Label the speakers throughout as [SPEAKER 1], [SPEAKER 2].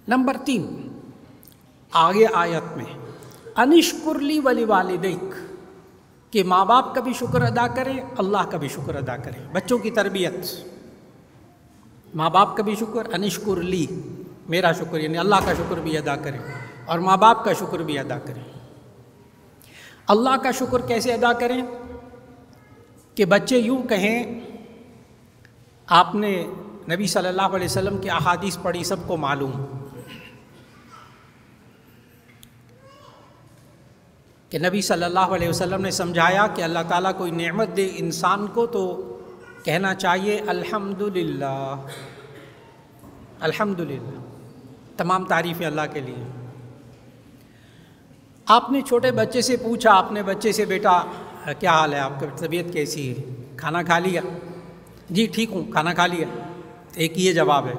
[SPEAKER 1] Number 3 आगे आयत में अनिश्कुरली वली वालिदैक कि माँ बाप का भी शुक्र अदा करें, अल्लाह का भी शुक्र अदा करें। बच्चों की तरबियत, माँ बाप का भी शुक्र, अनिश्कुरली मेरा शुक्र यानी अल्लाह का शुक्र भी अदा करें और माँ बाप का शुक्र भी अदा करें। अल्लाह का शुक्र कैसे अदा करें कि बच्चे यूँ कहें, आपने नबी सल्लल्लाहु अलैहि वसल्लम की अहादीस पढ़ी, सबको मालूम कि नबी सल्लल्लाहु अलैहि वसल्लम ने समझाया कि अल्लाह ताला कोई नेमत दे इंसान को तो कहना चाहिए अल्हम्दुलिल्लाह, अल्हम्दुलिल्लाह, तमाम तारीफ़ें अल्लाह के लिए। आपने छोटे बच्चे से पूछा, आपने बच्चे से बेटा क्या हाल है, आपकी तबीयत कैसी है, खाना खा लिया? जी ठीक हूँ, खाना खा लिया। एक ये जवाब है।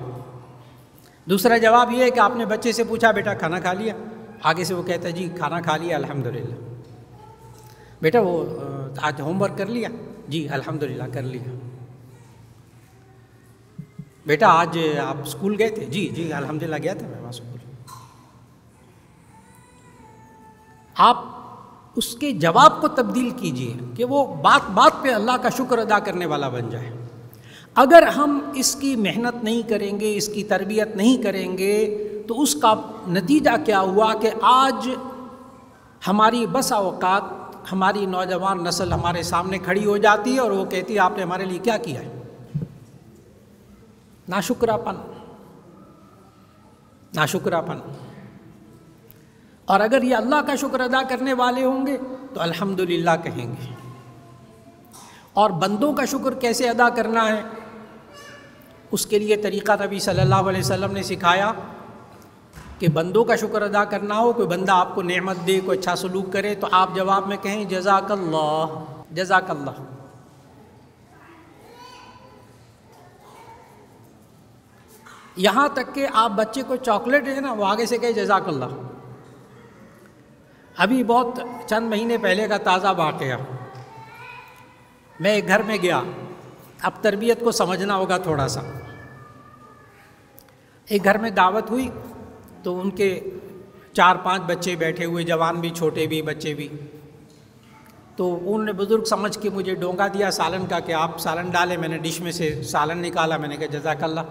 [SPEAKER 1] दूसरा जवाब ये है कि आपने बच्चे से पूछा बेटा खाना खा लिया, आगे से वो कहता है जी खाना खा लिया अल्हम्दुलिल्लाह। बेटा वो आज होमवर्क कर लिया? जी अल्हम्दुलिल्लाह कर लिया। बेटा आज आप स्कूल गए थे? जी जी अल्हम्दुलिल्लाह गया था मैं वहाँ स्कूल। आप उसके जवाब को तब्दील कीजिए कि वो बात बात पे अल्लाह का शुक्र अदा करने वाला बन जाए। अगर हम इसकी मेहनत नहीं करेंगे, इसकी तरबियत नहीं करेंगे, तो उसका नतीजा क्या हुआ कि आज हमारी बस औकात हमारी नौजवान नस्ल हमारे सामने खड़ी हो जाती है और वो कहती है आपने हमारे लिए क्या किया है? नाशुक्रापन, नाशुक्रापन। और अगर ये अल्लाह का शुक्र अदा करने वाले होंगे तो अल्हम्दुलिल्लाह कहेंगे। और बंदों का शुक्र कैसे अदा करना है, उसके लिए तरीक़ा नबी सल्लल्लाहु अलैहि वसल्लम ने सिखाया कि बंदों का शुक्र अदा करना हो, कोई बंदा आपको नेमत दे, कोई अच्छा सलूक करे, तो आप जवाब में कहें जज़ाकल्लाह, जज़ाकल्लाह। यहाँ तक कि आप बच्चे को चॉकलेट है ना, वो आगे से कहे जज़ाकल्लाह। अभी बहुत चंद महीने पहले का ताज़ा वाक़या, मैं एक घर में गया, अब तरबियत को समझना होगा थोड़ा सा। एक घर में दावत हुई तो उनके 4-5 बच्चे बैठे हुए, जवान भी छोटे भी बच्चे भी। तो उन्होंने बुज़ुर्ग समझ के मुझे डोंगा दिया सालन का कि आप सालन डालें। मैंने डिश में से सालन निकाला, मैंने कहा जज़ाकल्लाह।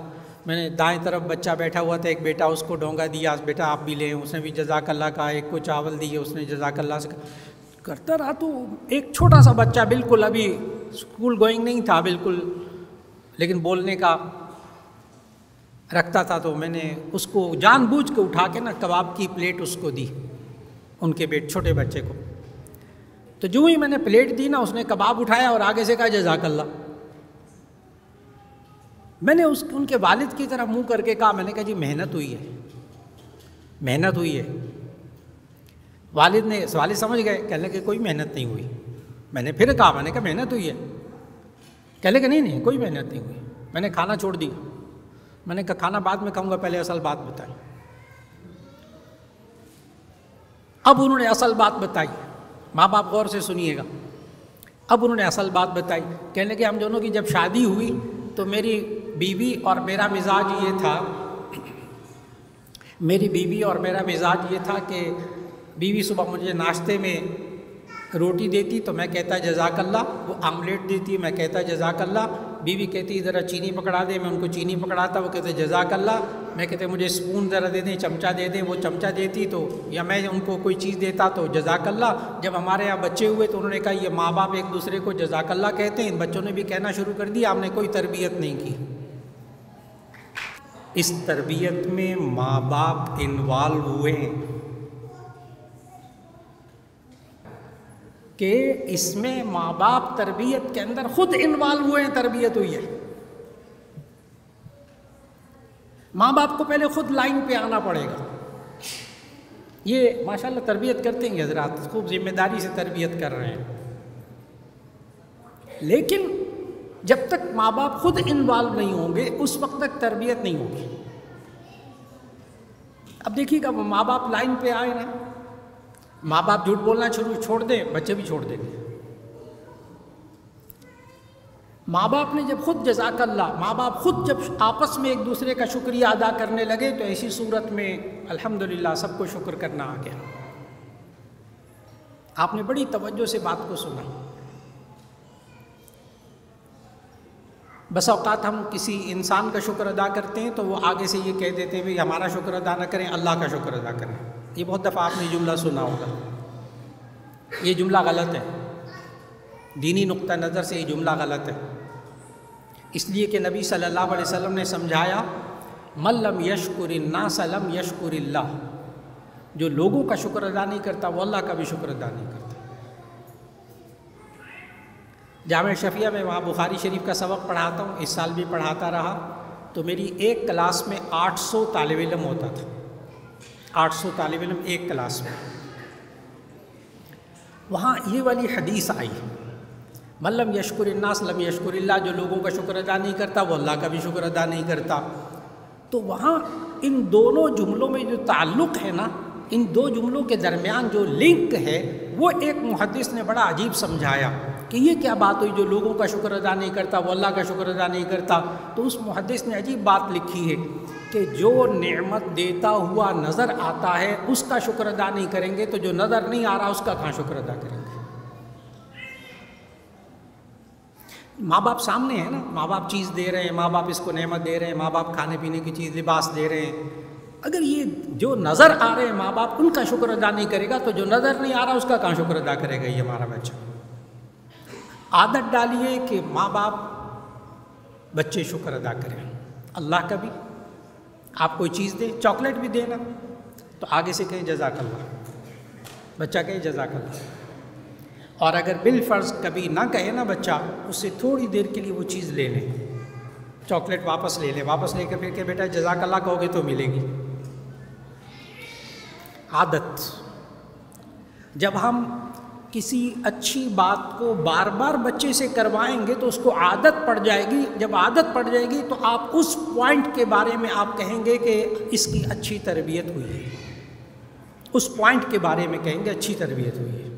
[SPEAKER 1] मैंने दाएं तरफ बच्चा बैठा हुआ था, एक बेटा, उसको डोंगा दिया, बेटा आप भी लें, उसने भी जज़ाकल्लाह कहा। एक को चावल दिए, उसने जज़ाकल्लाह से करता रहा। तो एक छोटा सा बच्चा, बिल्कुल अभी स्कूल गोइंग नहीं था बिल्कुल, लेकिन बोलने का रखता था, तो मैंने उसको जानबूझ के उठा के ना कबाब की प्लेट उसको दी, उनके छोटे बच्चे को। तो जो ही मैंने प्लेट दी ना, उसने कबाब उठाया और आगे से कहा जज़ाकल्लाह। मैंने उनके वालिद की तरफ मुंह करके कहा, मैंने कहा जी मेहनत हुई है, मेहनत हुई है। वालिद समझ गए, कहने लगे कोई मेहनत नहीं हुई। मैंने फिर कहा, मैंने कहा मेहनत हुई है? कहने लगे नहीं कोई मेहनत नहीं हुई। मैंने खाना छोड़ दिया। मैंने कहा खाना बाद में खाऊंगा, पहले असल बात बताई। अब उन्होंने असल बात बताई, माँ बाप गौर से सुनिएगा। अब उन्होंने असल बात बताई, कहने लगे हम दोनों की जब शादी हुई तो मेरी बीवी और मेरा मिजाज ये था, मेरी बीवी और मेरा मिजाज ये था कि बीवी सुबह मुझे नाश्ते में रोटी देती तो मैं कहता जज़ाकल्लाह, वो आमलेट देती मैं कहता जज़ाकल्लाह। बीवी कहती ज़रा चीनी पकड़ा दे, मैं उनको चीनी पकड़ाता, वो कहते जज़ाकल्लाह। मैं कहते मुझे स्पून ज़रा दे दें, चमचा दे दें, वो चमचा देती, तो या मैं उनको कोई चीज़ देता तो जज़ाकल्लाह। जब हमारे यहाँ बच्चे हुए तो उन्होंने कहा ये माँ बाप एक दूसरे को जज़ाकल्लाह कहते हैं, इन बच्चों ने भी कहना शुरू कर दिया, हमने कोई तरबियत नहीं की। इस तरबियत में माँ बाप इन्वॉल्व हुए कि इसमें माँ बाप तरबियत के अंदर खुद इन्वॉल्व हुए हैं, तरबियत हुई है। माँ बाप को पहले खुद लाइन पे आना पड़ेगा। ये माशाल्लाह तरबियत करते हैं हज़रात, खूब जिम्मेदारी से तरबियत कर रहे हैं। लेकिन जब तक माँ बाप खुद इन्वॉल्व नहीं होंगे उस वक्त तक तरबियत नहीं होगी। अब देखिएगा, माँ बाप लाइन पे आए ना, माँ बाप झूठ बोलना छोड़ दें, बच्चे भी छोड़ देंगे। माँ बाप ने जब खुद जज़ाकल्लाह, माँ बाप खुद जब आपस में एक दूसरे का शुक्रिया अदा करने लगे तो ऐसी सूरत में अल्हम्दुलिल्लाह सबको शुक्र करना आ गया। आपने बड़ी तवज्जो से बात को सुना। बस औक़ात हम किसी इंसान का शुक्र अदा करते हैं तो वो आगे से ये कह देते हैं भाई हमारा शुक्र अदा ना करें, अल्लाह का शुक्र अदा करें। ये बहुत दफ़ा आपने जुमला सुना होगा, ये जुमला गलत है। दीनी नुक्ता नज़र से ये जुमला गलत है, इसलिए कि नबी सल्लल्लाहु अलैहि वसल्लम ने समझाया मल्लम यशकुरिन्नास लम यशकुरिल्लाह, जो लोगों का शुक्र अदा नहीं करता वो अल्लाह का भी शुक्र अदा नहीं करता। जामे शफिया में वहाँ बुखारी शरीफ का सबक पढ़ाता हूँ, इस साल भी पढ़ाता रहा। तो मेरी एक क्लास में 800 तालिब इल्म होता था, 800 तालिब इल्म एक क्लास में। वहाँ ये वाली हदीस आई मल्लम यशकुरिन्नास लम यशकुरिल्लाह, जो लोगों का शुक्र अदा नहीं करता वो अल्लाह का भी शुक्र अदा नहीं करता। तो वहाँ इन दोनों जुमलों में जो ताल्लुक़ है ना, इन दो जुमलों के दरमियान जो लिंक है वो एक मुहद्दिस ने बड़ा अजीब समझाया कि ये क्या बात हुई, जो लोगों का शुक्र अदा नहीं करता वो अल्लाह का शुक्र अदा नहीं करता। तो उस मुहद्दिस ने अजीब बात लिखी है कि जो नेमत देता हुआ नज़र आता है उसका शुक्र अदा नहीं करेंगे तो जो नज़र नहीं आ रहा उसका कहाँ शुक्र अदा करेंगे। माँ बाप सामने है ना, माँ बाप चीज़ दे रहे हैं, माँ बाप इसको नेमत दे रहे हैं, माँ बाप खाने पीने की चीज़ लिबास दे रहे हैं। अगर ये जो नज़र आ रहे हैं माँ बाप उनका शुक्र अदा नहीं करेगा तो जो नज़र नहीं आ रहा उसका कहाँ शुक्र अदा करेगा ये हमारा बच्चा। आदत डालिए कि माँ बाप बच्चे शुक्र अदा करें अल्लाह का भी। आप कोई चीज़ दें, चॉकलेट भी देना तो आगे से कहें जज़ाकल्लाह, बच्चा कहे जज़ाकल्लाह। और अगर बिल फ़र्ज़ कभी ना कहे ना बच्चा, उससे थोड़ी देर के लिए वो चीज़ ले लें, चॉकलेट वापस ले लें, वापस लेकर फिर के बेटा जज़ाकल्लाह कहोगे तो मिलेगी। आदत, जब हम किसी अच्छी बात को बार बार बच्चे से करवाएंगे तो उसको आदत पड़ जाएगी। जब आदत पड़ जाएगी तो आप उस पॉइंट के बारे में आप कहेंगे कि इसकी अच्छी तरबियत हुई है, उस पॉइंट के बारे में कहेंगे अच्छी तरबियत हुई है।